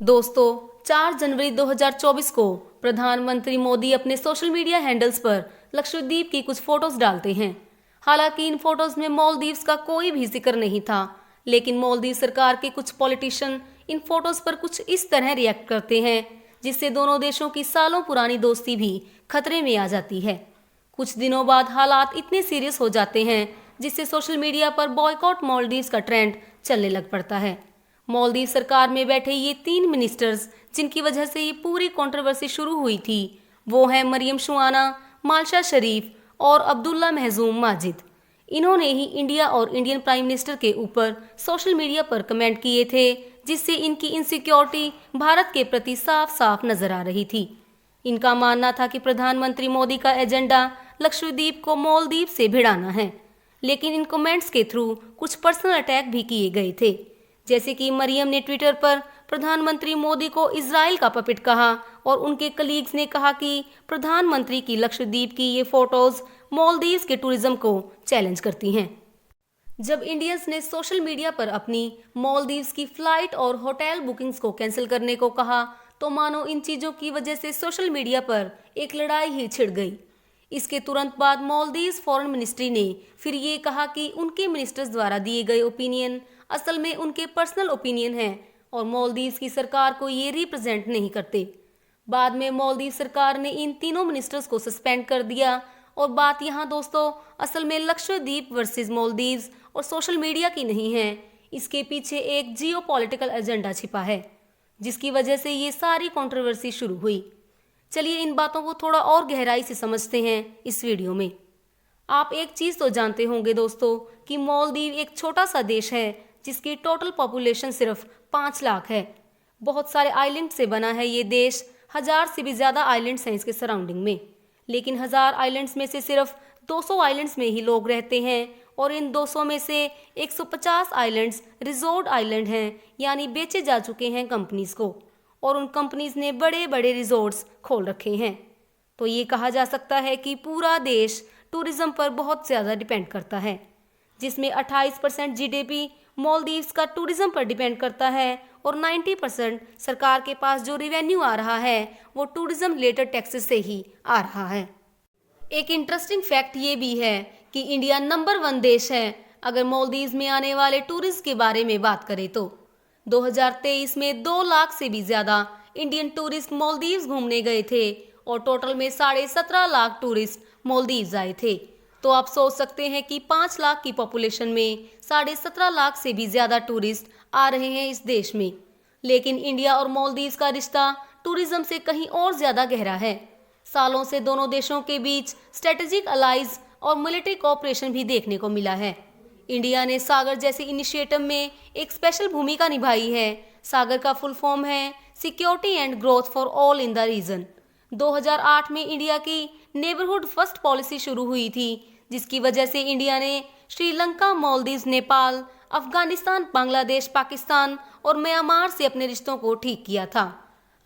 दोस्तों, 4 जनवरी 2024 को प्रधानमंत्री मोदी अपने सोशल मीडिया हैंडल्स पर लक्षद्वीप की कुछ फोटोज डालते हैं। हालांकि इन फोटोज में मालदीव्स का कोई भी जिक्र नहीं था, लेकिन मालदीव सरकार के कुछ पॉलिटिशियन इन फोटोज पर कुछ इस तरह रिएक्ट करते हैं जिससे दोनों देशों की सालों पुरानी दोस्ती भी खतरे में आ जाती है। कुछ दिनों बाद हालात इतने सीरियस हो जाते हैं जिससे सोशल मीडिया पर बॉयकॉट मालदीव्स का ट्रेंड चलने लग पड़ता है। मालदीव सरकार में बैठे ये 3 मिनिस्टर्स जिनकी वजह से ये पूरी कंट्रोवर्सी शुरू हुई थी, वो हैं मरियम शुआना, मालशा शरीफ और अब्दुल्ला महजूम माजिद। इन्होंने ही इंडिया और इंडियन प्राइम मिनिस्टर के ऊपर सोशल मीडिया पर कमेंट किए थे, जिससे इनकी इनसिक्योरिटी भारत के प्रति साफ साफ नजर आ रही थी। इनका मानना था कि प्रधानमंत्री मोदी का एजेंडा लक्षद्वीप को मालदीव से भिड़ाना है, लेकिन इन कमेंट्स के थ्रू कुछ पर्सनल अटैक भी किए गए थे। जैसे कि मरियम ने ट्विटर पर प्रधानमंत्री मोदी को इजराइल का पपेट कहा और उनके कलीग्स ने कहा कि प्रधानमंत्री की लक्षद्वीप की ये फोटोज मालदीव्स के टूरिज्म को चैलेंज करती हैं। जब इंडियंस ने सोशल मीडिया पर अपनी मालदीव्स की फ्लाइट और होटल बुकिंग्स को कैंसिल करने को कहा, तो मानो इन चीजों की वजह से सोशल मीडिया पर एक लड़ाई ही छिड़ गई। इसके तुरंत बाद मालदीव्स फॉरेन मिनिस्ट्री ने फिर ये कहा कि उनके मिनिस्टर्स द्वारा दिए गए ओपिनियन असल में उनके पर्सनल ओपिनियन हैं और मालदीव्स की सरकार को ये रिप्रेजेंट नहीं करते। बाद में मालदीव सरकार ने इन तीनों मिनिस्टर्स को सस्पेंड कर दिया। और बात यहाँ दोस्तों असल में लक्षद्वीप वर्सेस मालदीव्स और सोशल मीडिया की नहीं है, इसके पीछे एक जियोपॉलिटिकल एजेंडा छिपा है जिसकी वजह से ये सारी कंट्रोवर्सी शुरू हुई। चलिए इन बातों को थोड़ा और गहराई से समझते हैं इस वीडियो में। आप एक चीज तो जानते होंगे दोस्तों कि मालदीव एक छोटा सा देश है जिसकी टोटल पॉपुलेशन सिर्फ 5 लाख है। बहुत सारे आइलैंड से बना है ये देश, 1000 से भी ज्यादा आइलैंड्स हैं इसके सराउंडिंग में, लेकिन 1000 आइलैंड्स में से सिर्फ 200 आइलैंड्स में ही लोग रहते हैं और इन 200 में से 150 आइलैंड्स रिजॉर्ट आइलैंड हैं, यानी बेचे जा चुके हैं कंपनीज को, और उन कंपनीज ने बड़े बड़े रिजॉर्ट्स खोल रखे हैं। तो ये कहा जा सकता है कि पूरा देश टूरिज्म पर बहुत ज़्यादा डिपेंड करता है, जिसमें 28% जीडीपी मालदीव्स का टूरिज्म पर डिपेंड करता है और 90% सरकार के पास जो रेवेन्यू आ रहा है वो टूरिज्म रिलेटेड टैक्सेस से ही आ रहा है। एक इंटरेस्टिंग फैक्ट ये भी है कि इंडिया नंबर 1 देश है अगर मालदीव्स में आने वाले टूरिस्ट के बारे में बात करें तो 2023 में 2 लाख से भी ज्यादा इंडियन टूरिस्ट मालदीव्स घूमने गए थे और टोटल में 17.5 लाख टूरिस्ट मालदीव्स आए थे। तो आप सोच सकते हैं कि 5 लाख की पॉपुलेशन में 17.5 लाख से भी ज्यादा टूरिस्ट आ रहे हैं इस देश में। लेकिन इंडिया और मालदीव्स का रिश्ता टूरिज्म से कहीं और ज्यादा गहरा है। सालों से दोनों देशों के बीच स्ट्रेटेजिक अलाइज और मिलिट्री कोऑपरेशन भी देखने को मिला है। इंडिया ने सागर जैसे इनिशिएटिव में एक स्पेशल भूमिका निभाई है। सागर का फुल फॉर्म है security and growth for all in the region. 2008 में इंडिया की नेबरहुड फर्स्ट पॉलिसी शुरू हुई थी, जिसकी वजह से इंडिया ने श्रीलंका, मालदीव्स, नेपाल, अफगानिस्तान, बांग्लादेश, पाकिस्तान और म्यांमार से अपने रिश्तों को ठीक किया था।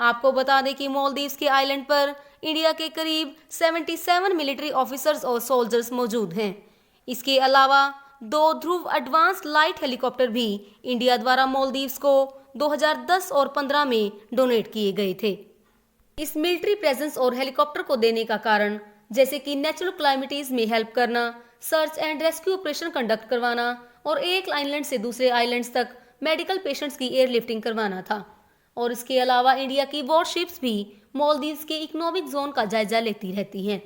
आपको बता दें कि मालदीव्स के आइलैंड पर इंडिया के करीब 77 मिलिट्री ऑफिसर्स और सोल्जर्स मौजूद हैं। इसके अलावा 2 ध्रुव एडवांस लाइट हेलीकॉप्टर भी इंडिया द्वारा मालदीव्स को 2010 और 15 में डोनेट किए गए थे। इस मिलिट्री प्रेजेंस और हेलीकॉप्टर को देने का कारण जैसे कि नेचुरल क्लाइमिटीज में हेल्प करना, search and rescue operation conduct करवाना और एक आइलैंड से दूसरे आइलैंड्स तक मेडिकल पेशेंट्स की एयरलिफ्टिंग करवाना था। और इसके अलावा इंडिया की वॉरशिप्स भी मालदीव्स के इकोनॉमिक जोन का जायजा लेती रहती हैं।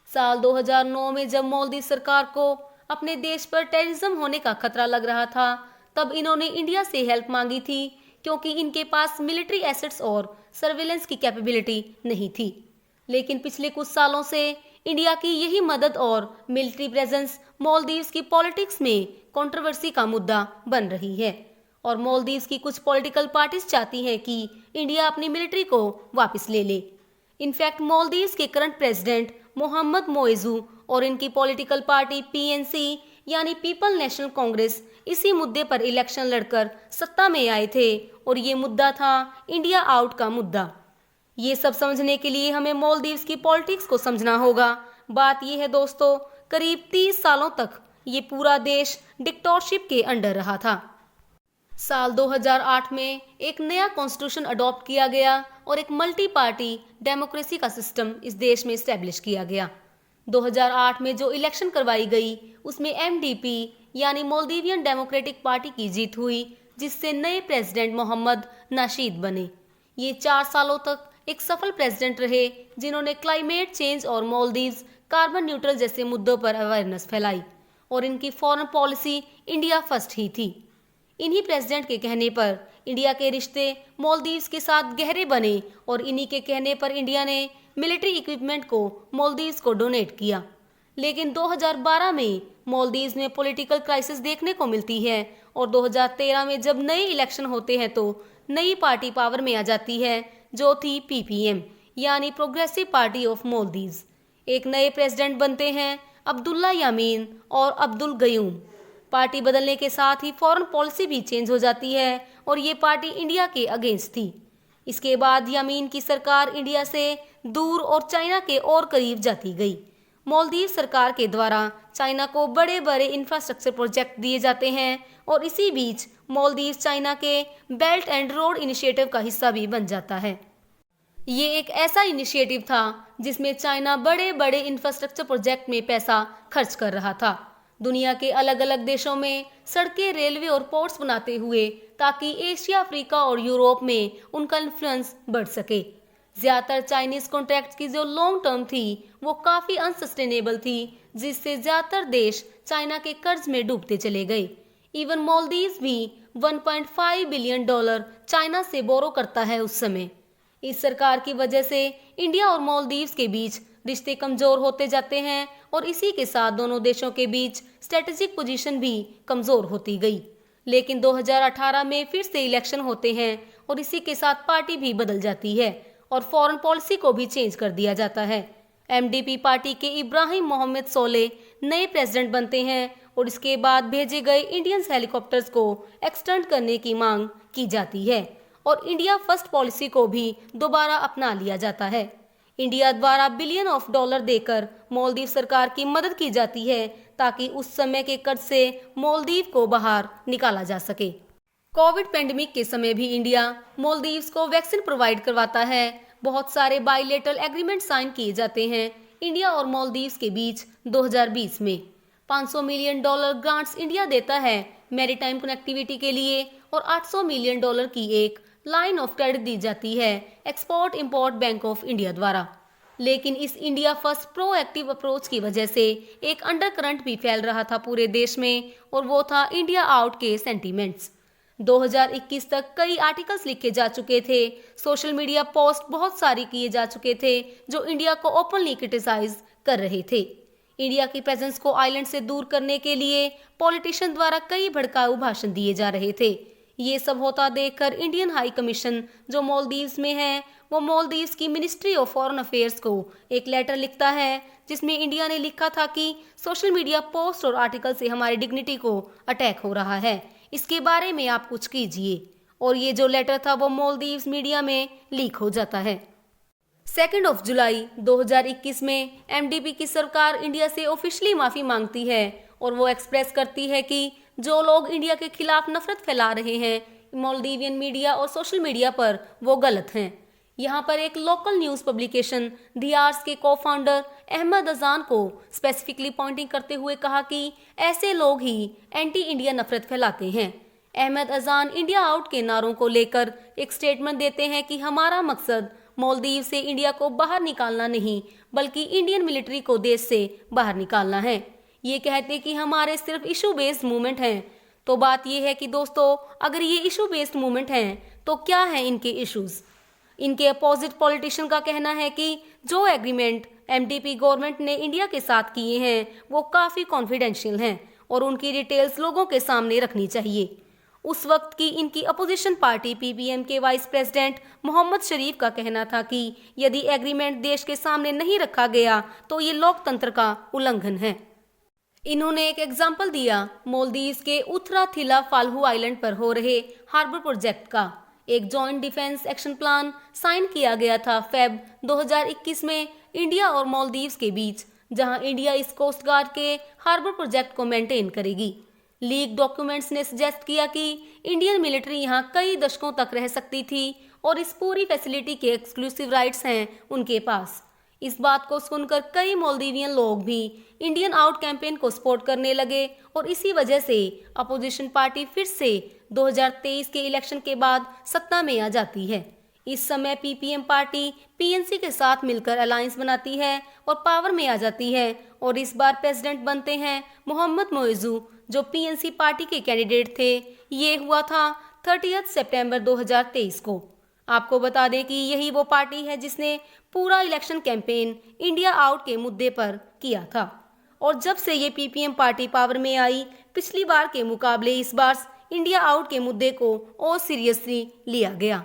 साल 2009 में जब मालदीव सरकार को अपने देश पर टेररिज्म होने का खतरा लग रहा था, तब इन्होंने इंडिया से हेल्प मांगी थी क्योंकि इनके पास मिलिट्री एसेट्स और सर्विलेंस की कैपेबिलिटी नहीं थी। लेकिन पिछले कुछ सालों से इंडिया की यही मदद और मिलिट्री प्रेजेंस मालदीव्स की पॉलिटिक्स में कंट्रोवर्सी का मुद्दा बन रही है और मालदीव्स की कुछ पॉलिटिकल पार्टीज चाहती हैं कि इंडिया अपनी मिलिट्री को वापस ले ले। इनफैक्ट मालदीव्स के करंट प्रेसिडेंट मोहम्मद मोइजू और इनकी पॉलिटिकल पार्टी पीएनसी यानी पीपल नेशनल कांग्रेस इसी मुद्दे पर इलेक्शन लड़कर सत्ता में आए थे और ये मुद्दा था इंडिया आउट का मुद्दा। ये सब समझने के लिए हमें मालदीव्स की पॉलिटिक्स को समझना होगा। बात यह है दोस्तों, करीब 30 सालों तक ये पूरा देश डिक्टेटरशिप के अंडर रहा था। साल 2008 में एक नया कॉन्स्टिट्यूशन अडॉप्ट किया गया और एक मल्टी पार्टी डेमोक्रेसी का सिस्टम इस देश में स्टैब्लिश किया गया। 2008 में जो इलेक्शन करवाई गई उसमें एमडीपी यानी मोल्दीवियन डेमोक्रेटिक पार्टी की जीत हुई, जिससे नए प्रेसिडेंट मोहम्मद नाशीद बने। ये 4 सालों तक एक सफल प्रेसिडेंट रहे जिन्होंने क्लाइमेट चेंज और मालदीव्स कार्बन न्यूट्रल जैसे मुद्दों पर अवेयरनेस फैलाई और इनकी फॉरेन पॉलिसी इंडिया फर्स्ट ही थी। इन्हीं प्रेसिडेंट के कहने पर इंडिया के रिश्ते मालदीव्स के साथ गहरे बने और इन्हीं के कहने पर इंडिया ने मिलिट्री इक्विपमेंट को मालदीव्स को डोनेट किया। लेकिन 2012 में मालदीव्स में पॉलिटिकल क्राइसिस देखने को मिलती है और 2013 में जब नए इलेक्शन होते हैं तो नई पार्टी पावर में आ जाती है जो थी पीपीएम यानी प्रोग्रेसिव पार्टी ऑफ मालदीव्स। एक नए प्रेसिडेंट बनते हैं अब्दुल्ला यामीन और अब्दुल गयूम। पार्टी बदलने के साथ ही फॉरेन पॉलिसी भी चेंज हो जाती है और ये पार्टी इंडिया के अगेंस्ट थी। इसके बाद यामीन की सरकार इंडिया से दूर और चाइना के और करीब जाती गई। मालदीव सरकार के द्वारा चाइना को बड़े बड़े इंफ्रास्ट्रक्चर प्रोजेक्ट दिए जाते हैं और इसी बीच मालदीव चाइना के बेल्ट एंड रोड इनिशिएटिव का हिस्सा भी बन जाता है। ये एक ऐसा इनिशिएटिव था जिसमें चाइना बड़े बड़े इंफ्रास्ट्रक्चर प्रोजेक्ट में पैसा खर्च कर रहा था। दुनिया के अलग अलग देशों में सड़कें, रेलवे और पोर्ट्स बनाते हुए ताकि एशिया, अफ्रीका और यूरोप में उनका इन्फ्लुएंस बढ़ सके। ज्यादातर चाइनीज कॉन्ट्रैक्ट्स की जो लॉन्ग टर्म थी वो काफी अनसस्टेनेबल थी, जिससे ज्यादातर देश चाइना के कर्ज में डूबते चले गए। इवन मालदीव्स भी 1.5 बिलियन डॉलर चाइना से बोरो करता है उस समय। इस सरकार की वजह से इंडिया और मालदीव्स के बीच रिश्ते कमजोर होते जाते हैं और इसी के साथ दोनों देशों के बीच स्ट्रेटेजिक पोजीशन भी कमजोर होती गई। लेकिन 2018 में फिर से इलेक्शन होते हैं और इसी के साथ पार्टी भी बदल जाती है और फॉरेन पॉलिसी को भी चेंज कर दिया जाता है। एमडीपी पार्टी के इब्राहिम मोहम्मद सोले नए प्रेसिडेंट बनते हैं और इसके बाद भेजे गए इंडियन हेलीकॉप्टर्स को एक्सटेंड करने की मांग की जाती है और इंडिया फर्स्ट पॉलिसी को भी दोबारा अपना लिया जाता है। इंडिया द्वारा बिलियन ऑफ डॉलर देकर मालदीव सरकार की मदद की जाती है ताकि उस समय के कर्ज से मालदीव को बाहर निकाला जा सके। कोविड पेंडेमिक के समय भी इंडिया मालदीव्स को वैक्सीन प्रोवाइड करवाता है। बहुत सारे बायलैटरल एग्रीमेंट साइन किए जाते हैं इंडिया और मालदीव्स के बीच। 2020 में $500 मिलियन ग्रांट्स इंडिया देता है मैरीटाइम कनेक्टिविटी के लिए और $800 मिलियन की एक लाइन ऑफ क्रेडिट दी जाती है export import bank of India द्वारा। लेकिन इस इंडिया फर्स्ट प्रोएक्टिव अप्रोच की वजह से एक अंडर करंट भी फैल रहा था पूरे देश में और वो था इंडिया आउट के सेंटीमेंट्स। 2021 तक कई आर्टिकल्स लिखे जा चुके थे, सोशल मीडिया पोस्ट बहुत सारी किए जा चुके थे जो इंडिया को ओपनली क्रिटिसाइज कर रहे थे। इंडिया की प्रेजेंस को आइलैंड से दूर करने के लिए पॉलिटिशियन द्वारा कई भड़काऊ भाषण दिए जा रहे थे। ये सब होता देखकर इंडियन हाई कमीशन जो मालदीव्स में है वो मालदीव्स की मिनिस्ट्री ऑफ फॉरेन अफेयर्स को एक लेटर लिखता है जिसमें इंडिया ने लिखा था कि सोशल मीडिया पोस्ट और आर्टिकल से हमारी डिग्निटी को अटैक हो रहा है, इसके बारे में आप कुछ कीजिए। और ये जो लेटर था वो मालदीव्स मीडिया में लीक हो जाता है। 2 जुलाई 2021 में एमडीपी की सरकार इंडिया से ऑफिशियली माफी मांगती है और वो एक्सप्रेस करती है कि जो लोग इंडिया के खिलाफ नफरत फैला रहे हैं मालदीवियन मीडिया और सोशल मीडिया पर वो गलत हैं। यहाँ पर एक लोकल न्यूज़ पब्लिकेशन दी आर्स के को फाउंडर अहमद अजान को स्पेसिफिकली पॉइंटिंग करते हुए कहा कि ऐसे लोग ही एंटी इंडिया नफरत फैलाते हैं। अहमद अजान इंडिया आउट के नारों को लेकर एक स्टेटमेंट देते हैं कि हमारा मकसद मालदीव से इंडिया को बाहर निकालना नहीं बल्कि इंडियन मिलिट्री को देश से बाहर निकालना है। ये कहते कि हमारे सिर्फ इशू बेस्ड मूवमेंट हैं। तो बात ये है कि दोस्तों अगर ये इशू बेस्ड मूवमेंट हैं तो क्या है इनके इश्यूज। इनके अपोजिट पॉलिटिशियन का कहना है कि जो एग्रीमेंट एमडीपी गवर्नमेंट ने इंडिया के साथ किए हैं वो काफ़ी कॉन्फिडेंशियल हैं और उनकी डिटेल्स लोगों के सामने रखनी चाहिए। उस वक्त की इनकी अपोजिशन पार्टी पीपीएम के वाइस प्रेसिडेंट मोहम्मद शरीफ का कहना था कि यदि एग्रीमेंट देश के सामने नहीं रखा गया तो ये लोकतंत्र का उल्लंघन है। इन्होंने एक एग्जाम्पल दिया मालदीव्स के उत्तराथिला फाल्हू आइलैंड पर हो रहे हार्बर प्रोजेक्ट का। एक joint defence action plan sign किया गया था फेब 2021 में इंडिया और मालदीव्स के बीच, जहां इंडिया इस कोस्ट गार्ड के हार्बर प्रोजेक्ट को मेंटेन करेगी। लीक डॉक्यूमेंट्स ने सजेस्ट किया कि इंडियन मिलिट्री यहां कई दशकों तक रह सकती थी और इस पूरी फैसिलिटी के एक्सक्लूसिव राइट्स हैं उनके पास। इस बात को सुनकर कई मोल्दीवियन लोग भी इंडियन आउट कैंपेन को सपोर्ट करने लगे और इसी वजह से अपोजिशन पार्टी फिर से 2023 के इलेक्शन के बाद सत्ता में आ जाती है। इस समय पीपीएम पार्टी पीएनसी के साथ मिलकर अलायंस बनाती है और पावर में आ जाती है और इस बार प्रेसिडेंट बनते हैं मोहम्मद मोइजू, जो पीएनसी पार्टी के कैंडिडेट थे। ये हुआ था 30 सितंबर 2023 को। आपको बता दें कि यही वो पार्टी है जिसने पूरा इलेक्शन कैंपेन इंडिया आउट के मुद्दे पर किया था और जब से ये पीपीएम पार्टी पावर में आई, पिछली बार के मुकाबले इस बार इंडिया आउट के मुद्दे को और सीरियसली लिया गया।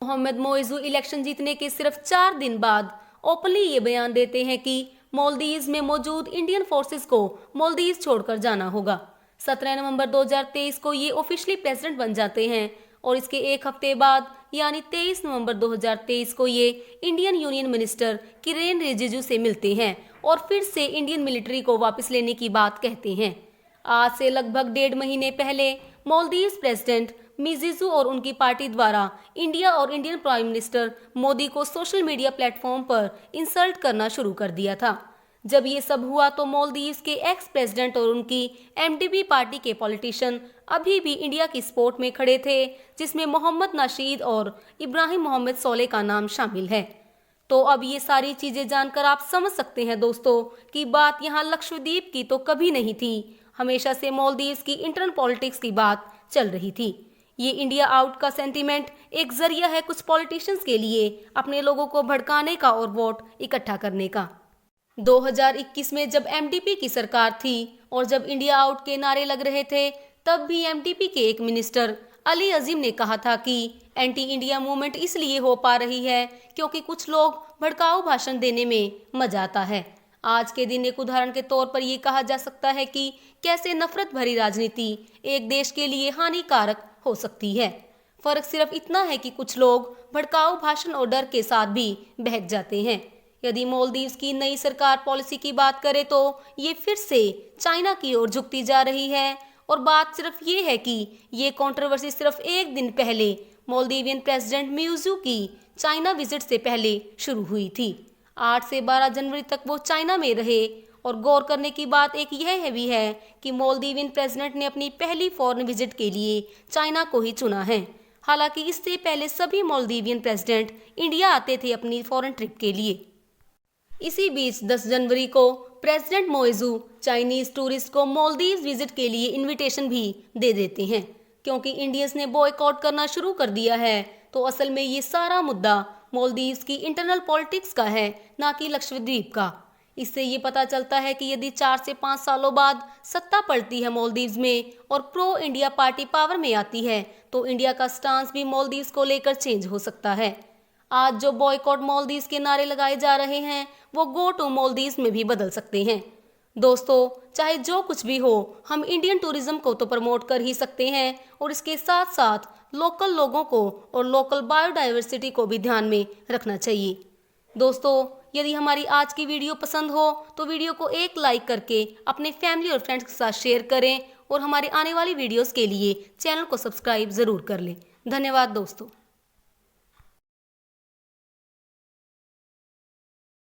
मोहम्मद मोइजू इलेक्शन जीतने के सिर्फ 4 दिन बाद ओपनली ये बयान देते हैं कि मालदीव्स में मौजूद इंडियन फोर्सेस को मालदीव्स छोड़कर जाना होगा। 17 नवंबर 2023 को ये ऑफिशियली प्रेसिडेंट बन जाते हैं और इसके एक हफ्ते बाद यानी 23 नवंबर 2023 को ये Indian union minister Kiren Rijiju से मिलते हैं और फिर से इंडियन मिलिट्री को वापस लेने की बात कहते हैं। आज से लगभग 1.5 महीने पहले मालदीव्स प्रेसिडेंट मिजिजू और उनकी पार्टी द्वारा इंडिया और इंडियन प्राइम मिनिस्टर मोदी को सोशल मीडिया प्लेटफॉर्म पर इंसल्ट करना शुरू कर दिया था। जब ये सब हुआ तो मालदीव्स के एक्स प्रेसिडेंट और उनकी एमडीपी पार्टी के पॉलिटिशियन अभी भी इंडिया की सपोर्ट में खड़े थे, जिसमें मोहम्मद नाशीद और इब्राहिम मोहम्मद सोले का नाम शामिल है। तो अब ये सारी चीजें जानकर आप समझ सकते हैं दोस्तों कि बात यहाँ लक्षद्वीप की तो कभी नहीं थी, हमेशा से मालदीव्स की इंटरनल पॉलिटिक्स की बात चल रही थी। ये इंडिया आउट का सेंटीमेंट एक जरिया है कुछ पॉलिटिशियंस के लिए अपने लोगों को भड़काने का और वोट इकट्ठा करने का। 2021 में जब एमडीपी की सरकार थी और जब इंडिया आउट के नारे लग रहे थे, तब भी एमडीपी के एक मिनिस्टर अली अजीम ने कहा था कि एंटी इंडिया मूवमेंट इसलिए हो पा रही है क्योंकि कुछ लोग भड़काऊ भाषण देने में मजा आता है। आज के दिन एक उदाहरण के तौर पर यह कहा जा सकता है कि कैसे नफरत भरी राजनीति एक देश के लिए हानिकारक हो सकती है। फर्क सिर्फ इतना है कि कुछ लोग भड़काऊ भाषण और डर के साथ भी बहक जाते हैं। यदि मालदीव्स की नई सरकार पॉलिसी की बात करें तो ये फिर से चाइना की ओर झुकती जा रही है और बात सिर्फ ये है कि ये कंट्रोवर्सी सिर्फ एक दिन पहले मालदीवियन प्रेसिडेंट मोइजू की चाइना विजिट से पहले शुरू हुई थी। 8 से 12 जनवरी तक वो चाइना में रहे और गौर करने की बात एक यह भी है कि मालदीवियन प्रेसिडेंट ने अपनी पहली फॉरेन विजिट के लिए चाइना को ही चुना है। हालांकि इससे पहले सभी मालदीवियन प्रेसिडेंट इंडिया आते थे अपनी फॉरेन ट्रिप के लिए। इसी बीच 10 जनवरी को प्रेसिडेंट मोइजू चाइनीज टूरिस्ट को मालदीव्स विजिट के लिए इनविटेशन भी दे देते हैं। क्योंकि इंडियंस ने बॉयकॉट करना शुरू कर दिया है, तो असल में ये सारा मुद्दा मालदीव्स की इंटरनल पॉलिटिक्स का है, ना कि लक्षद्वीप का। इससे ये पता चलता है कि यदि 4 से 5 सालों बाद सत्ता पलटती है मालदीव्स में और प्रो इंडिया पार्टी पावर में आती है, तो इंडिया का स्टांस भी मालदीव्स को लेकर चेंज हो सकता है। आज जो बॉयकॉट मालदीव्स के नारे लगाए जा रहे हैं, वो गो टू मालदीव्स में भी बदल सकते हैं। दोस्तों, चाहे जो कुछ भी हो, हम इंडियन टूरिज्म को तो प्रमोट कर ही सकते हैं और इसके साथ साथ लोकल लोगों को और लोकल बायोडाइवर्सिटी को भी ध्यान में रखना चाहिए। दोस्तों, यदि हमारी आज की वीडियो पसंद हो तो वीडियो को एक लाइक करके अपने फैमिली और फ्रेंड्स के साथ शेयर करें और हमारे आने वाली वीडियोस के लिए चैनल को सब्सक्राइब जरूर कर लें। धन्यवाद दोस्तों।